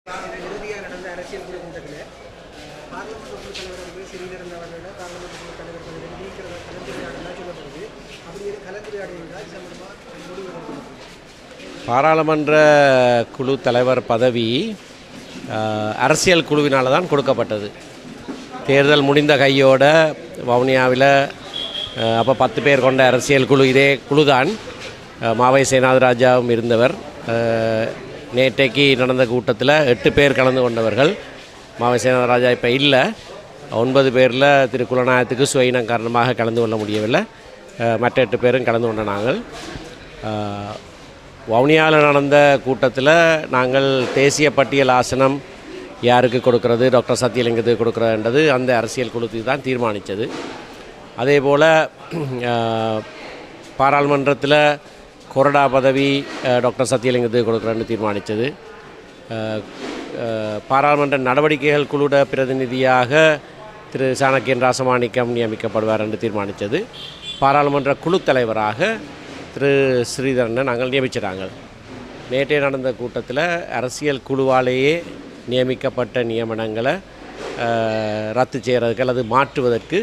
இறுதியாக நடந்த அரசியல் குழு கூட்டத்தில் பார்லமெண்ட் குழு தலைவர்கள் சிறியிருந்தவர்கள் பார்லமெண்ட் குழு தலைவர்கள் நீக்கிறத கலந்துரையாடலாம் சொல்லப்படுது. அப்படி கலந்துரையாடுவதால் சம்பந்தமாக முடிவு. பாராளுமன்ற குழு தலைவர் பதவி அரசியல் குழுவினால் தான் கொடுக்கப்பட்டது. தேர்தல் முடிந்த கையோட வவுனியாவில் அப்போ 10 பேர் கொண்ட அரசியல் குழு, இதே குழுதான். மாவை சேனாதிராஜாவும் இருந்தவர். நேற்றைக்கு நடந்த கூட்டத்தில் 8 பேர் கலந்து கொண்டவர்கள். மாவை சேனாதிராஜா இப்போ இல்லை. 9 பேரில் திரு குலநாயகத்துக்கு சுயினம் காரணமாக கலந்து கொள்ள முடியவில்லை. மற்ற 8 பேரும் கலந்து கொண்ட நாங்கள் வவுனியாவில் நடந்த கூட்டத்தில் நாங்கள் தேசிய பட்டியல் ஆசனம் யாருக்கு கொடுக்கறது, டாக்டர் சத்தியலிங்கத்துக்கு கொடுக்குறதுன்றது அந்த அரசியல் குழுத்துக்கு தான் தீர்மானித்தது. அதே போல் பாராளுமன்றத்தில் கொறடா பதவி டாக்டர் சத்தியலிங்கத்துக்கு கொடுக்குறேன்னு தீர்மானித்தது. பாராளுமன்ற நடவடிக்கைகள் குழுட பிரதிநிதியாக திரு சாணக்கியன் ராசமாணிக்கம் நியமிக்கப்படுவார் என்று தீர்மானித்தது. பாராளுமன்ற குழு தலைவராக திரு ஸ்ரீதரனை நாங்கள் நியமிச்சிட்டாங்க. நேற்றே நடந்த கூட்டத்தில் அரசியல் குழுவாலேயே நியமிக்கப்பட்ட நியமனங்களை ரத்து செய்கிறதுக்கு அல்லது மாற்றுவதற்கு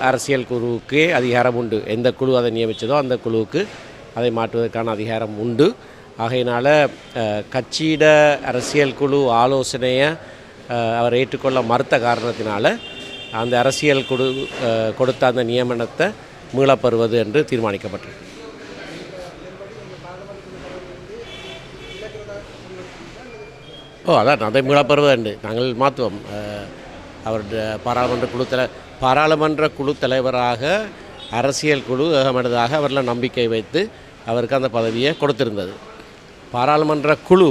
அரசியல் குழுவுக்கே அதிகாரம் உண்டு. எந்த குழு அதை நியமித்ததோ அந்த குழுவுக்கு அதை மாற்றுவதற்கான அதிகாரம் உண்டு. ஆகையினால் கட்சியிட அரசியல் குழு ஆலோசனையை அவர் ஏற்றுக்கொள்ள மறுத்த காரணத்தினால அந்த அரசியல் குழு கொடுத்த அந்த நியமனத்தை மீளப்பெறுவது என்று தீர்மானிக்கப்பட்டது. அதான் அதை மீளப்பெறுவது நாங்கள் மாற்றுவோம். அவருடைய பாராளுமன்ற குழு தலைவராக அரசியல் குழு ஏகமனதாக அவரில் நம்பிக்கை வைத்து அவருக்கு அந்த பதவியை கொடுத்திருந்தது. பாராளுமன்ற குழு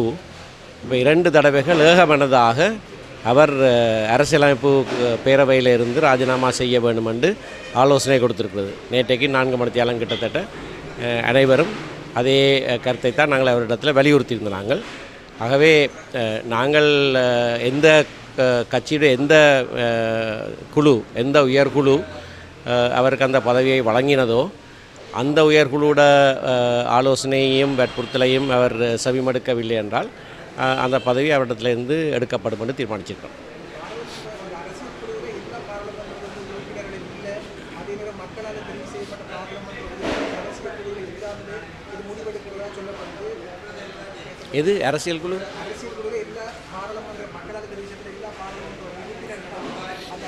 இப்போ 2 தடவைகள் ஏகமனதாக அவர் அரசியலமைப்பு பேரவையில் இருந்து ராஜினாமா செய்ய வேண்டும் என்று ஆலோசனை கொடுத்திருக்கிறது. நேற்றைக்கு 4 மணித்தியாலம் கிட்டத்தட்ட அனைவரும் அதே கருத்தை தான் நாங்கள் அவரிடத்தில் வலியுறுத்தியிருந்தோம். நாங்கள் ஆகவே நாங்கள் எந்த கட்சியுடைய எந்த குழு, எந்த உயர்குழு அவருக்கு அந்த பதவியை வழங்கினதோ அந்த உயர்குழுவோட ஆலோசனையையும் வற்புறுத்தலையும் அவர் செவிமடுக்கவில்லை என்றால் அந்த பதவி அவரிடத்திலிருந்து எடுக்கப்படும் என்று தீர்மானிச்சிருக்கோம். எது அரசியல் குழு?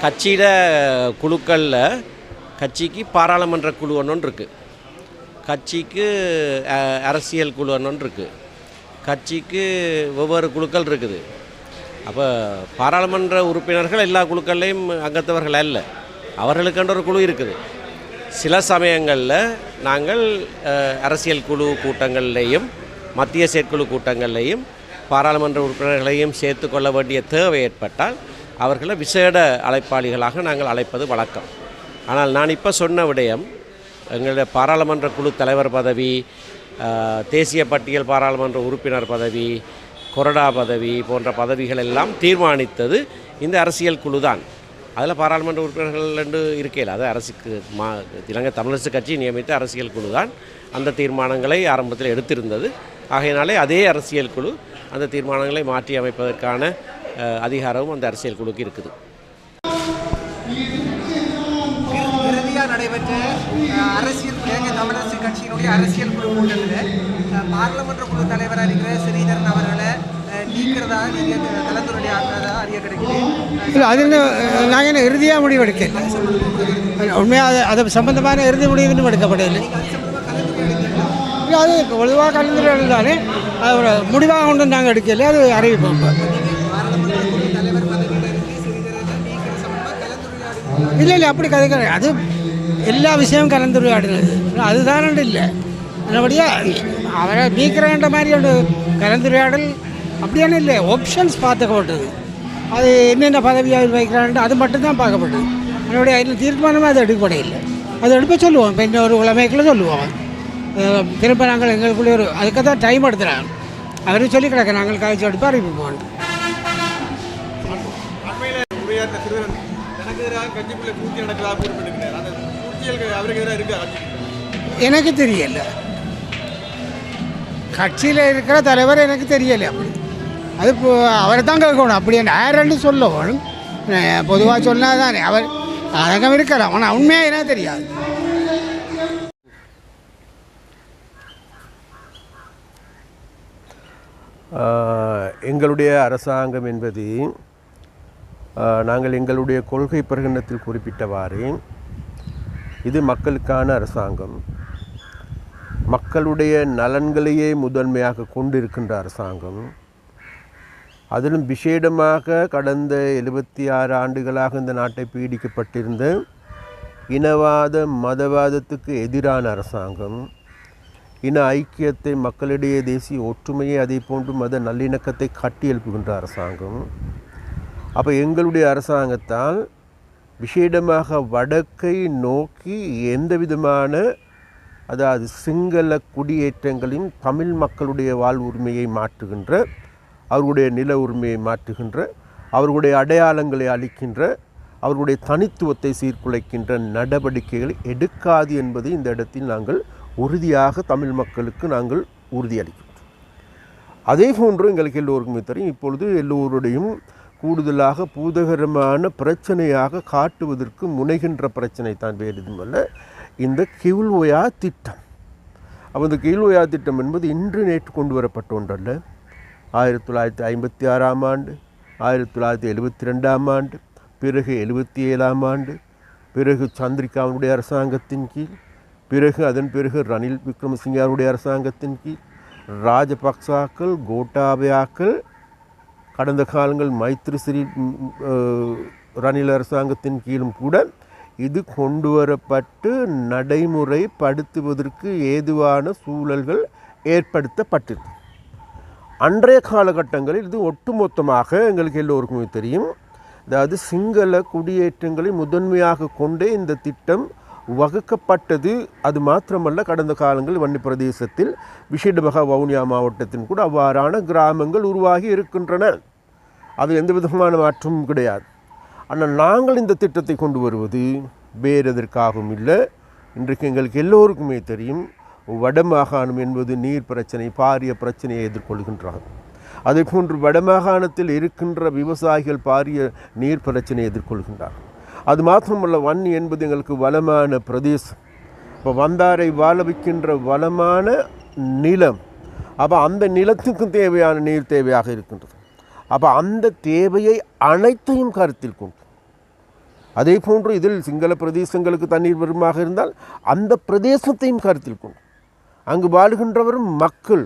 கட்சியிட குழுக்களில் கட்சிக்கு பாராளுமன்ற குழு ஒன்று இருக்குது, கட்சிக்கு அரசியல் குழு ஒன்று இருக்குது, கட்சிக்கு ஒவ்வொரு குழுக்கள் இருக்குது. அப்போ பாராளுமன்ற உறுப்பினர்கள் எல்லா குழுக்கள்லையும் அங்கத்தவர்கள் அல்ல, அவர்களுக்கென்ற ஒரு குழு இருக்குது. சில சமயங்களில் நாங்கள் அரசியல் குழு கூட்டங்கள்லேயும் மத்திய செயற்குழு கூட்டங்கள்லேயும் பாராளுமன்ற உறுப்பினர்களையும் சேர்த்து கொள்ள வேண்டிய தேவை ஏற்பட்டால் அவர்களை விசேட அழைப்பாளிகளாக நாங்கள் அழைப்பது வழக்கம். ஆனால் நான் இப்போ சொன்ன விடயம், எங்களுடைய பாராளுமன்ற குழு தலைவர் பதவி, தேசிய பட்டியல் பாராளுமன்ற உறுப்பினர் பதவி, கொறடா பதவி போன்ற பதவிகள் எல்லாம் தீர்மானித்தது இந்த அரசியல் குழு தான். அதில் பாராளுமன்ற உறுப்பினர்கள் என்று இருக்கையில் அது இலங்கை தமிழரசு கட்சி நியமித்த அரசியல் குழு தான் அந்த தீர்மானங்களை ஆரம்பத்தில் எடுத்திருந்தது. ஆகையினாலே அதே அரசியல் குழு அந்த தீர்மானங்களை மாற்றி அமைப்பதற்கான அதிகாரமும் அந்த அரசியல் குழுக்கு இருக்குது. இறுதியாக நடைபெற்ற இலங்கை தமிழரசு கட்சியினுடைய அரசியல் குழு கூட்டத்தில் பார்லமெண்ட் குழு தலைவராக இருக்கிற ஸ்ரீதரன் அவர்களை நீக்கிறதாக நீங்கள் கலந்துரையாடுறதாக அறிய கிடைக்குது. இல்லை, அது நாங்கள் என்ன இறுதியாக முடிவெடுக்கல. உண்மையாக அது சம்பந்தமான இறுதி முடிவு எடுக்கப்படவில்லை. அது பொதுவாக கலந்துரையாடல் தானே, அது ஒரு முடிவாக கொண்டு நாங்கள் எடுக்கல, அது அறிவிப்போம். இல்லை அப்படி கதை அது எல்லா விஷயமும் கலந்துரையாடுறது அதுதான் இல்லை. நல்லபடியாக அவரை நீக்கிறன்ற மாதிரி ஒரு கலந்துரையாடல் அப்படியான இல்லை. ஆப்ஷன்ஸ் பார்த்துக்கப்பட்டது, அது என்னென்ன பதவியாக வைக்கிறான்ட்டு அது மட்டும்தான் பார்க்கப்பட்டது. அதனுடைய அதில் தீர்மானமாக அது எடுக்கப்படையில்லை. அது எடுப்ப சொல்லுவோம், இப்போ இன்னும் ஒரு உலமைக்குள்ளே சொல்லுவோம். திரும்ப நாங்கள் எங்களுக்குள்ளே ஒரு அதுக்கு தான் டைம் எடுத்துகிறாங்க. அவரும் சொல்லி கிடக்க நாங்கள் காய்ச்சி எடுப்போம், அறிவிப்போம். எனக்கு தெரியல, கட்சியில் இருக்கிற தலைவர் எனக்கு தெரியலை. அப்படி அது அவரை தான் கேட்கணும். அப்படி யாருன்னு சொல்ல வேணும். பொதுவாக சொன்னால் தானே அவர் அதகம் இருக்கலாம். ஆனால் உண்மையாக என்ன தெரியாது. எங்களுடைய அரசாங்கம் என்பது நாங்கள் எங்களுடைய கொள்கை பிரகடனத்தில் குறிப்பிட்டவாறு இது மக்களுக்கான அரசாங்கம், மக்களுடைய நலன்களையே முதன்மையாக கொண்டிருக்கின்ற அரசாங்கம். அதிலும் விசேடமாக கடந்த 76 ஆண்டுகளாக இந்த நாட்டை பீடிக்கப்பட்டிருந்த இனவாத மதவாதத்துக்கு எதிரான அரசாங்கம், இன ஐக்கியத்தை மக்களிடையே தேசிய ஒற்றுமையை அதே போன்று மத நல்லிணக்கத்தை கட்டியெழுப்புகின்ற அரசாங்கம். அப்போ எங்களுடைய அரசாங்கத்தால் விசேடமாக வடக்கை நோக்கி எந்த விதமான அதாவது சிங்கள குடியேற்றங்களின் தமிழ் மக்களுடைய வாழ்வுரிமையை மாற்றுகின்ற, அவர்களுடைய நில உரிமையை மாற்றுகின்ற, அவர்களுடைய அடையாளங்களை அளிக்கின்ற, அவர்களுடைய தனித்துவத்தை சீர்குலைக்கின்ற நடவடிக்கைகளை எடுக்காது என்பதை இந்த இடத்தில் நாங்கள் உறுதியாக தமிழ் மக்களுக்கு நாங்கள் உறுதியளிக்கின்றோம். அதே போன்று எங்களுக்கு எல்லோருக்குமே தெரியும், இப்பொழுது எல்லோருடையும் கூடுதலாக பூதகரமான பிரச்சனையாக காட்டுவதற்கு முனைகின்ற பிரச்சனை தான் வேறு எதுவுமல்ல, இந்த கிவுல்ஓயா திட்டம். அப்போ இந்த கிவுல்ஓயா திட்டம் என்பது இன்று நேற்று கொண்டு வரப்பட்ட ஒன்றல்ல. 1956ஆம் ஆண்டு, 1972ஆம் ஆண்டு, பிறகு 77ஆம் ஆண்டு, பிறகு சந்திரிகாவுடைய அரசாங்கத்தின் கீழ், பிறகு அதன் பிறகு ரணில் விக்ரமசிங்காவுடைய அரசாங்கத்தின் கீழ், ராஜபக்சாக்கள், கோட்டாபயாக்கள், கடந்த காலங்கள் மைத்ரிசிறி ரணில் அரசாங்கத்தின் கீழும் கூட இது கொண்டு வரப்பட்டு நடைமுறைப்படுத்துவதற்கு ஏதுவான சூழல்கள் ஏற்படுத்தப்பட்டது. அன்றைய காலகட்டங்களில் இது ஒட்டுமொத்தமாக எங்களுக்கு எல்லோருக்குமே தெரியும், அதாவது சிங்கள குடியேற்றங்களை முதன்மையாக கொண்டே இந்த திட்டம் வகுக்கப்பட்டது. அது மாத்திரமல்ல, கடந்த காலங்கள் வன்னி பிரதேசத்தில் விசேடமாக வவுனியா மாவட்டத்தின் கூட அவ்வாறான கிராமங்கள் உருவாகி இருக்கின்றன. அது எந்த விதமான மாற்றமும் கிடையாது. ஆனால் நாங்கள் இந்த திட்டத்தை கொண்டு வருவது வேறு எதற்காகவும் இல்லை. இன்றைக்கு எங்களுக்கு எல்லோருக்குமே தெரியும், வடமாகாணம் என்பது நீர் பிரச்சனை, பாரிய பிரச்சனையை எதிர்கொள்கின்றார்கள். அதே போன்று வடமாகாணத்தில் இருக்கின்ற விவசாயிகள் பாரிய நீர் பிரச்சனையை எதிர்கொள்கின்றார்கள். அது மாத்திரமல்ல, வன்னி என்பது எங்களுக்கு வளமான பிரதேசம். இப்போ வந்தாரை வாழ வைக்கின்ற வளமான நிலம். அப்போ அந்த நிலத்துக்கும் தேவையான நீர் தேவையாக இருக்கின்றது. அப்போ அந்த தேவையை அனைத்தையும் கருத்தில் கொண்டு, அதே போன்று இதில் சிங்கள பிரதேசங்களுக்கு தண்ணீர் வருமாக இருந்தால் அந்த பிரதேசத்தையும் கருத்தில் கொண்டு, அங்கு வாழுகின்றவரும் மக்கள்.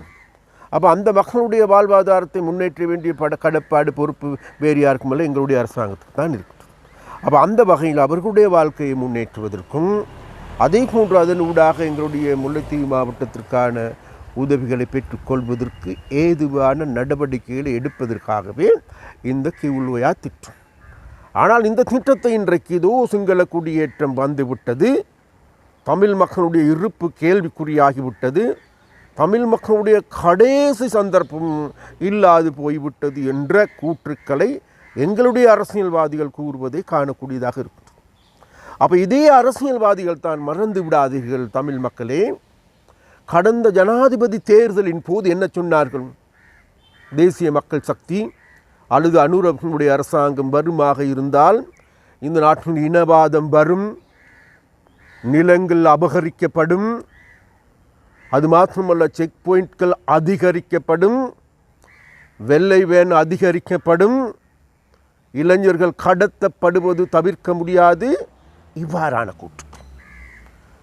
அப்போ அந்த மக்களுடைய வாழ்வாதாரத்தை முன்னேற்ற வேண்டிய கடப்பாடு பொறுப்பு வேறு யாருக்குமல்ல, எங்களுடைய அரசாங்கத்துக்கு தான் இருக்குது. அப்போ அந்த வகையில் அவர்களுடைய வாழ்க்கையை முன்னேற்றுவதற்கும், அதே போன்று அதன் ஊடாக எங்களுடைய முல்லைத்தீவு மாவட்டத்திற்கான உதவிகளை பெற்றுக்கொள்வதற்கு ஏதுவான நடவடிக்கைகளை எடுப்பதற்காகவே இந்த கிவுல்ஓயா திட்டம். ஆனால் இந்த திட்டத்தை இன்றைக்கு இதோ சிங்கள குடியேற்றம் வந்துவிட்டது, தமிழ் மக்களுடைய இருப்பு கேள்விக்குறியாகிவிட்டது, தமிழ் மக்களுடைய கடைசி சந்தர்ப்பம் இல்லாது போய்விட்டது என்ற கூற்றுக்களை எங்களுடைய அரசியல்வாதிகள் கூறுவதை காணக்கூடியதாக இருக்குது. அப்போ இதே அரசியல்வாதிகள் தான் மறந்து விடாதீர்கள் தமிழ் மக்களே. கடந்த ஜனாதிபதி தேர்தலின் போது என்ன சொன்னார்கள்? தேசிய மக்கள் சக்தி அல்லது அனுரனுடைய அரசாங்கம் வருமாக இருந்தால் இந்த நாட்டில் இனவாதம் வரும், நிலங்கள் அபகரிக்கப்படும், அது மாத்திரமல்ல செக் பாயிண்ட்கள் அதிகரிக்கப்படும், வெள்ளை வேன் அதிகரிக்கப்படும், இளைஞர்கள் கடத்தப்படுவது தவிர்க்க முடியாது, இவ்வாறான கூற்று.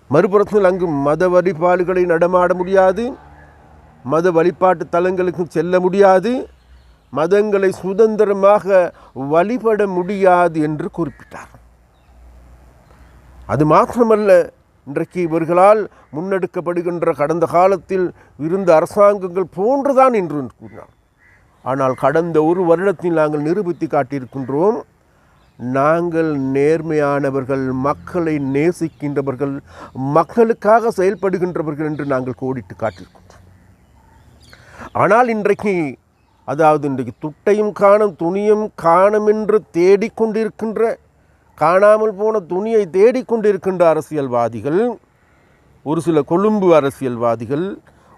மறுபுறத்தில் அங்கு மத வழிபாடுகளை நடமாட முடியாது, மத வழிபாட்டு தலங்களுக்கு செல்ல முடியாது, மதங்களை சுதந்திரமாக வழிபட முடியாது என்று குறிப்பிட்டார். அது மாத்திரமல்ல, இன்றைக்கு இவர்களால் முன்னெடுக்கப்படுகின்ற கடந்த காலத்தில் இருந்த அரசாங்கங்கள் போன்றுதான் என்று கூறினார். ஆனால் கடந்த ஒரு வருடத்தில் நாங்கள் நிரூபித்து காட்டியிருக்கின்றோம், நாங்கள் நேர்மையானவர்கள், மக்களை நேசிக்கின்றவர்கள், மக்களுக்காக செயல்படுகின்றவர்கள் என்று நாங்கள் கோடிட்டு காட்டியிருக்கின்றோம். ஆனால் இன்றைக்கு அதாவது இன்றைக்கு துட்டையும் காணும் துணியும் காணும் என்று தேடிக்கொண்டிருக்கின்ற, காணாமல் போன துணியை தேடிக்கொண்டிருக்கின்ற அரசியல்வாதிகள், ஒரு சில கொழும்பு அரசியல்வாதிகள்,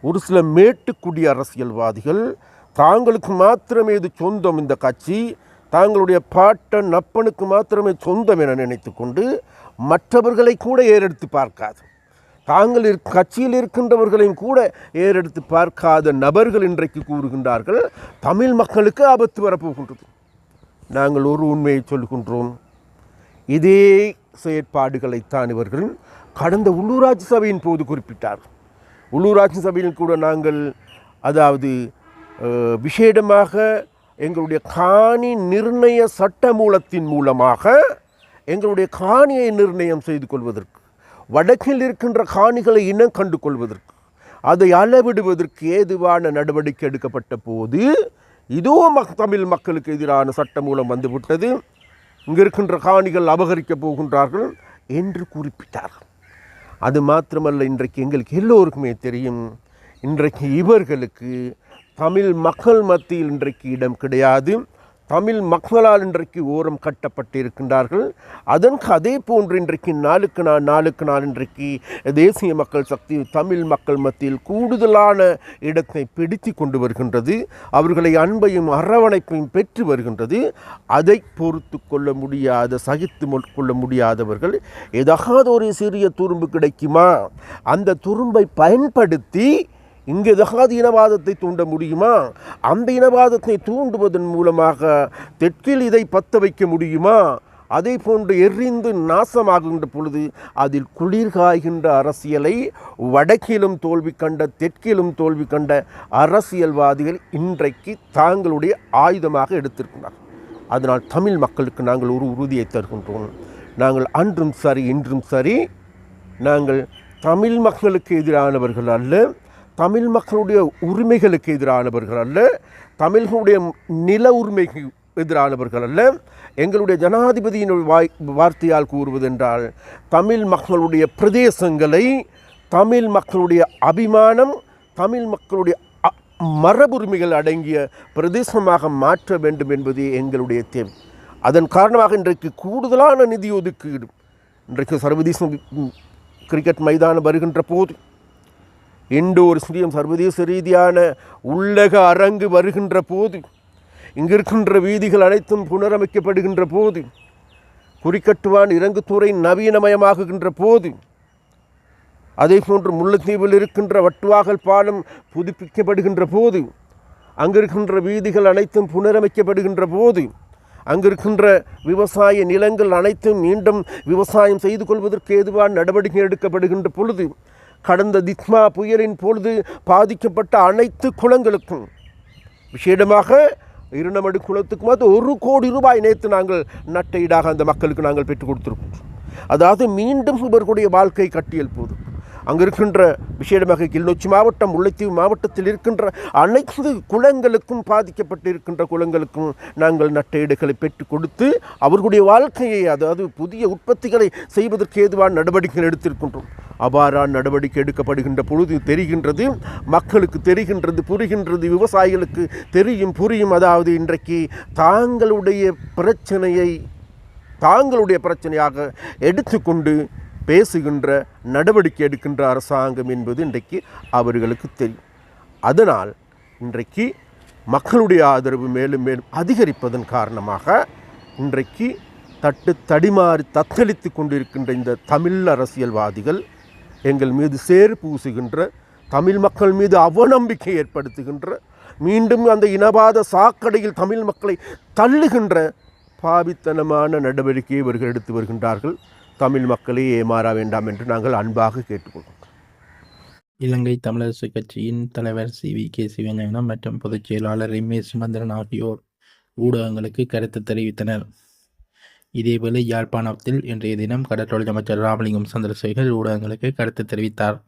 ஒரு சில மேட்டுக்குடி அரசியல்வாதிகள், தாங்களுக்கு மாத்திரமே இது சொந்தம், இந்த கட்சி தாங்களுடைய பாட்டன் நப்பனுக்கு மாத்திரமே சொந்தம் என நினைத்து கொண்டு மற்றவர்களை கூட ஏறெடுத்து பார்க்காது, தாங்கள் கட்சியில் இருக்கின்றவர்களையும் கூட ஏறெடுத்து பார்க்காத நபர்கள் இன்றைக்கு கூறுகின்றார்கள் தமிழ் மக்களுக்கு ஆபத்து வரப்போகின்றது. நாங்கள் ஒரு உண்மையை சொல்கின்றோம், இதே செயற்பாடுகளைத்தான் இவர்கள் கடந்த உள்ளூராட்சி சபையின் போது குறிப்பிட்டார். உள்ளூராட்சி சபையில் கூட நாங்கள் அதாவது விசேடமாக எங்களுடைய காணி நிர்ணய சட்டமூலத்தின் மூலமாக எங்களுடைய காணியை நிர்ணயம் செய்து கொள்வதற்கு, வடக்கில் இருக்கின்ற காணிகளை இனம் கண்டு கொள்வதற்கு, அதை அளவிடுவதற்கு ஏதுவான நடவடிக்கை எடுக்கப்பட்ட போது இதோ தமிழ் மக்களுக்கு எதிரான சட்டமூலம் வந்துவிட்டது, இங்கே இருக்கின்ற காணிகள் அபகரிக்கப் போகின்றார்கள் என்று குறிப்பிட்டார்கள். அது மாத்திரமல்ல, இன்றைக்கு எங்களுக்கு எல்லோருக்குமே தெரியும், இன்றைக்கு இவர்களுக்கு தமிழ் மக்கள் மத்தியில் இன்றைக்கு இடம் கிடையாது. தமிழ் மக்களால் இன்றைக்கு ஓரம் கட்டப்பட்டு இருக்கின்றார்கள். அதற்கு அதே போன்று இன்றைக்கு நாளுக்கு நாள் இன்றைக்கு தேசிய மக்கள் சக்தி தமிழ் மக்கள் மத்தியில் கூடுதலான இடத்தை பிடித்து கொண்டு வருகின்றது. அவர்களை அன்பையும் அரவணைப்பையும் பெற்று வருகின்றது. அதை பொறுத்து கொள்ள முடியாத, சகித்து கொள்ள முடியாதவர்கள் ஏதாவது ஒரு சிறிய துரும்பு கிடைக்குமா, அந்த துரும்பை பயன்படுத்தி இங்கு ஏதாவது இனவாதத்தை தூண்ட முடியுமா, அந்த இனவாதத்தை தூண்டுவதன் மூலமாக தெற்கில் இதை பற்ற வைக்க முடியுமா, அதே போன்று எரிந்து நாசமாகின்ற பொழுது அதில் குளிர்காய்கின்ற அரசியலை வடக்கிலும் தோல்வி கண்ட தெற்கிலும் தோல்வி கண்ட அரசியல்வாதிகள் இன்றைக்கு தாங்களுடைய ஆயுதமாக எடுத்திருக்கிறார். அதனால் தமிழ் மக்களுக்கு நாங்கள் ஒரு உறுதியை தருகின்றோம். நாங்கள் அன்றும் சரி இன்றும் சரி, நாங்கள் தமிழ் மக்களுக்கு எதிரானவர்கள் அல்ல, தமிழ் மக்களுடைய உரிமைகளுக்கு எதிரானவர்கள் அல்ல, தமிழ்களுடைய நில உரிமைக்கு எதிரானவர்கள் அல்ல. எங்களுடைய ஜனாதிபதியின் வார்த்தையால் கூறுவதென்றால், தமிழ் மக்களுடைய பிரதேசங்களை தமிழ் மக்களுடைய அபிமானம், தமிழ் மக்களுடைய மரபுரிமைகள் அடங்கிய பிரதேசமாக மாற்ற வேண்டும் என்பதே எங்களுடைய தேவை. அதன் காரணமாக இன்றைக்கு கூடுதலான நிதி ஒதுக்கீடு, இன்றைக்கு சர்வதேச கிரிக்கெட் மைதானம் வருகின்ற போது, இண்டோர் ஸ்டேடியம் சர்வதேச ரீதியான உள்ளக அரங்கு வருகின்ற போது, இங்கிருக்கின்ற வீதிகள் அனைத்தும் புனரமைக்கப்படுகின்ற போது, குறிக்கட்டுவான் இறங்குத்துறை நவீனமயமாகுகின்ற போது, அதே போன்று முல்லைத்தீவில் இருக்கின்ற வட்டுவாகல் பாலம் புதுப்பிக்கப்படுகின்ற போது, அங்கிருக்கின்ற வீதிகள் அனைத்தும் புனரமைக்கப்படுகின்ற போது, அங்கிருக்கின்ற விவசாய நிலங்கள் அனைத்தும் மீண்டும் விவசாயம் செய்து கொள்வதற்கு ஏதுவான நடவடிக்கை எடுக்கப்படுகின்ற பொழுது, கடந்த தித்மா புயலின் பொழுது பாதிக்கப்பட்ட அனைத்து குளங்களுக்கும், விசேடமாக இருநமடு குளத்துக்கும் அது 1 கோடி ரூபாய் நேற்று நாங்கள் நட்டையீடாக அந்த மக்களுக்கு நாங்கள் பெற்றுக் கொடுத்திருக்கோம். அதாவது மீண்டும் இவர்களுடைய வாழ்க்கை கட்டியெழுப்புவது. அங்கே இருக்கின்ற விசேடமாக கிளிநொச்சி மாவட்டம், முல்லைத்தீவு மாவட்டத்தில் இருக்கின்ற அனைத்து குளங்களுக்கும், பாதிக்கப்பட்டு இருக்கின்ற குளங்களுக்கும் நாங்கள் நட்டையீடுகளை பெற்றுக் கொடுத்து அவர்களுடைய வாழ்க்கையை, அதாவது புதிய உற்பத்திகளை செய்வதற்கு ஏதுவான நடவடிக்கைகள் எடுத்திருக்கின்றோம். அவ்வாறான நடவடிக்கை எடுக்கப்படுகின்ற பொழுது தெரிகின்றது, மக்களுக்கு தெரிகின்றது, புரிகின்றது, விவசாயிகளுக்கு தெரியும், புரியும். அதாவது இன்றைக்கு தாங்களுடைய பிரச்சனையாக எடுத்துக்கொண்டு பேசுகின்ற, நடவடிக்கை எடுக்கின்ற அரசாங்கம் என்பது இன்றைக்கு அவர்களுக்கு தெரியும். அதனால் இன்றைக்கு மக்களுடைய ஆதரவு மேலும் மேலும் அதிகரிப்பதன் காரணமாக இன்றைக்கு தடிமாறி தத்தளித்து கொண்டிருக்கின்ற இந்த தமிழ் அரசியல்வாதிகள் எங்கள் மீது சேறு பூசுகின்ற, தமிழ் மக்கள் மீது அவநம்பிக்கை ஏற்படுத்துகின்ற, மீண்டும் அந்த இனவாத சாக்கடையில் தமிழ் மக்களை தள்ளுகின்ற பாவித்தனமான நடவடிக்கையை இவர்கள் எடுத்து வருகின்றார்கள். தமிழ் மக்களை ஏமாற வேண்டாம் என்று நாங்கள் அன்பாக கேட்டுக்கொள்கிறோம். இலங்கை தமிழரசு கட்சியின் தலைவர் CVK சிவஞானம் மற்றும் பொதுச் செயலாளர் எம்ஏ சுமந்திரன் ஆகியோர் ஊடகங்களுக்கு கருத்து தெரிவித்தனர். இதேவேளை யாழ்ப்பாணத்தில் இன்றைய தினம் கடற்றொழில் அமைச்சர் ராமலிங்கம் சந்திரசேகர் ஊடகங்களுக்கு கருத்து தெரிவித்தார்.